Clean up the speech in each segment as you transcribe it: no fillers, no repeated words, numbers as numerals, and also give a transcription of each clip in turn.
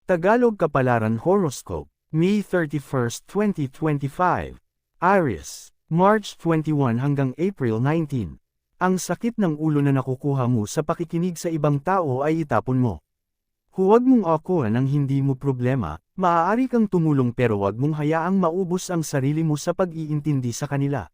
Tagalog Kapalaran Horoscope, May 31, 2025. Aries, March 21 hanggang April 19. Ang sakit ng ulo na nakukuha mo sa pakikinig sa ibang tao ay itapon mo. Huwag mong akuan ang hindi mo problema, maaari kang tumulong pero huwag mong hayaang maubos ang sarili mo sa pag-iintindi sa kanila.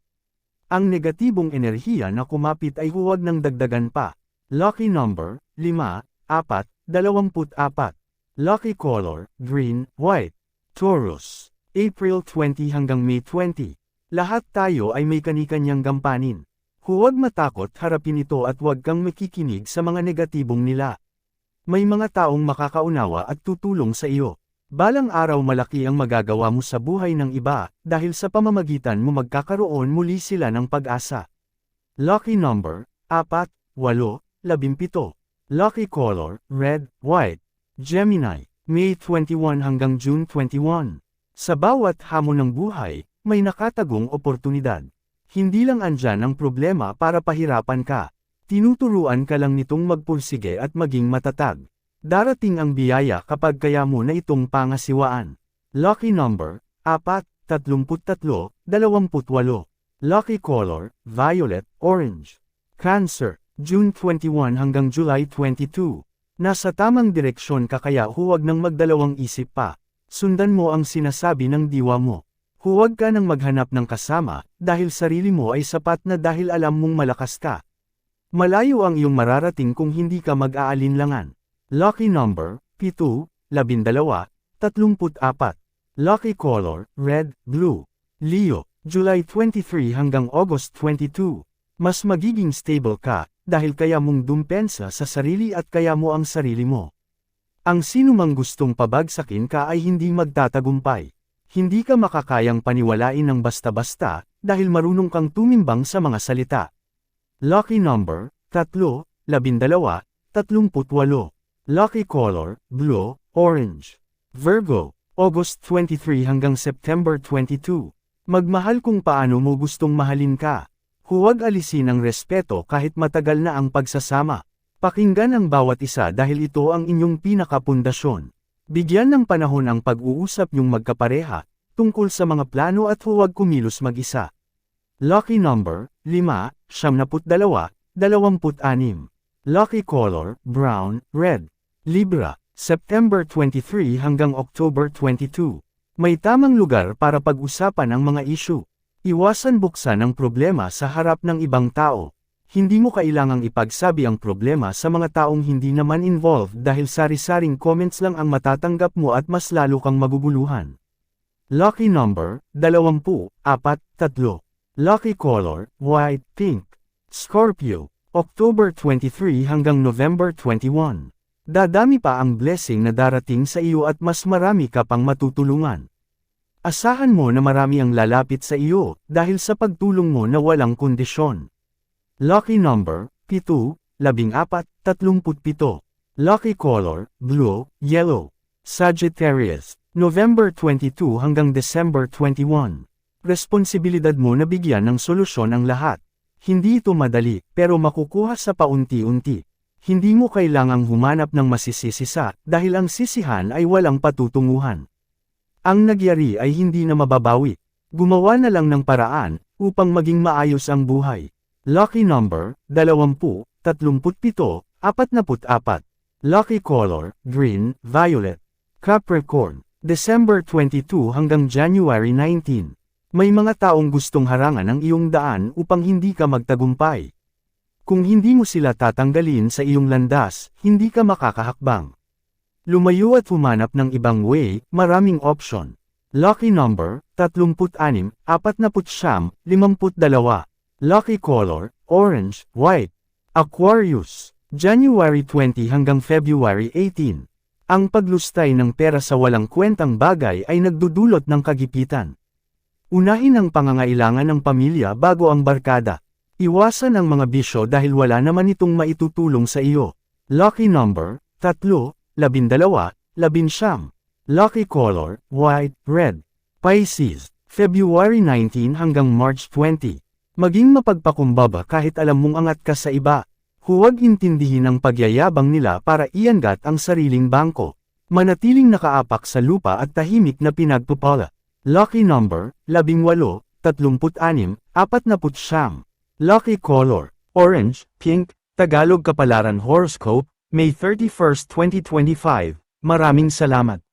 Ang negatibong enerhiya na kumapit ay huwag nang dagdagan pa. Lucky number, 5, 4, 24. Lucky color, green, white. Taurus, April 20 hanggang May 20. Lahat tayo ay may kani-kanyang gampanin. Huwag matakot harapin ito at huwag kang makikinig sa mga negatibong nila. May mga taong makakaunawa at tutulong sa iyo. Balang araw malaki ang magagawa mo sa buhay ng iba, dahil sa pamamagitan mo magkakaroon muli sila ng pag-asa. Lucky number, 4, 8, 17. Lucky color, red, white. Gemini, May 21 hanggang June 21. Sa bawat hamon ng buhay, may nakatagong oportunidad. Hindi lang andyan ang problema para pahirapan ka. Tinuturuan ka lang nitong magpursige at maging matatag. Darating ang biyaya kapag kaya mo na itong pangasiwaan. Lucky number, 4, 33, 28. Lucky color, violet, orange. Cancer, June 21 hanggang July 22. Nasa tamang direksyon ka kaya huwag nang magdalawang isip pa. Sundan mo ang sinasabi ng diwa mo. Huwag ka nang maghanap ng kasama, dahil sarili mo ay sapat na dahil alam mong malakas ka. Malayo ang iyong mararating kung hindi ka mag-aalinlangan. Lucky number, 7, 12, 34. Lucky color, red, blue. Leo, July 23 hanggang August 22. Mas magiging stable ka, dahil kaya mong dumpensa sa sarili at kaya mo ang sarili mo. Ang sinumang gustong pabagsakin ka ay hindi magtatagumpay. Hindi ka makakayang paniwalain ng basta-basta, dahil marunong kang tumimbang sa mga salita. Lucky number, 3, 12, 38. Lucky color, blue, orange. Virgo, August 23 hanggang September 22. Magmahal kung paano mo gustong mahalin ka. Huwag alisin ang respeto kahit matagal na ang pagsasama. Pakinggan ang bawat isa dahil ito ang inyong pinakapundasyon. Bigyan ng panahon ang pag-uusap niyong magkapareha, tungkol sa mga plano at huwag kumilos mag-isa. Lucky number, 5, 72, 26. Lucky color, brown, red. Libra, September 23 hanggang October 22. May tamang lugar para pag-usapan ang mga issue. Iwasan buksan ang problema sa harap ng ibang tao. Hindi mo kailangang ipagsabi ang problema sa mga taong hindi naman involved dahil sari-saring comments lang ang matatanggap mo at mas lalo kang maguguluhan. Lucky number, 20, 4, 3. Lucky color, white, pink. Scorpio, October 23 hanggang November 21. Dadami pa ang blessing na darating sa iyo at mas marami ka pang matutulungan. Asahan mo na marami ang lalapit sa iyo, dahil sa pagtulong mo na walang kondisyon. Lucky number, 7, 14, 37. Lucky color, blue, yellow. Sagittarius, November 22 hanggang December 21. Responsibilidad mo na bigyan ng solusyon ang lahat. Hindi ito madali, pero makukuha sa paunti-unti. Hindi mo kailangang humanap ng masisisisa, dahil ang sisihan ay walang patutunguhan. Ang nagyari ay hindi na mababawi. Gumawa na lang ng paraan, upang maging maayos ang buhay. Lucky number, 20, 37, 44. Lucky color, green, violet. Capricorn, December 22 hanggang January 19. May mga taong gustong harangan ang iyong daan upang hindi ka magtagumpay. Kung hindi mo sila tatanggalin sa iyong landas, hindi ka makakahakbang. Lumayo at humanap ng ibang way, maraming option. Lucky number, 36, 49, 52. Lucky color, orange, white. Aquarius, January 20 hanggang February 18. Ang paglustay ng pera sa walang kwentang bagay ay nagdudulot ng kagipitan. Unahin ang pangangailangan ng pamilya bago ang barkada. Iwasan ang mga bisyo dahil wala naman itong maitutulong sa iyo. Lucky number, 3, 12, 11. Lucky color, white, red. Pisces, February 19 hanggang March 20. Maging mapagpakumbaba kahit alam mong angat ka sa iba. Huwag intindihin ang pagyayabang nila para iangat ang sariling bangko. Manatiling nakaapak sa lupa at tahimik na pinagpupala. Lucky number, 18, 36, 49. Lucky color, orange, pink. Tagalog Kapalaran Horoscope, May 31, 2025. Maraming salamat.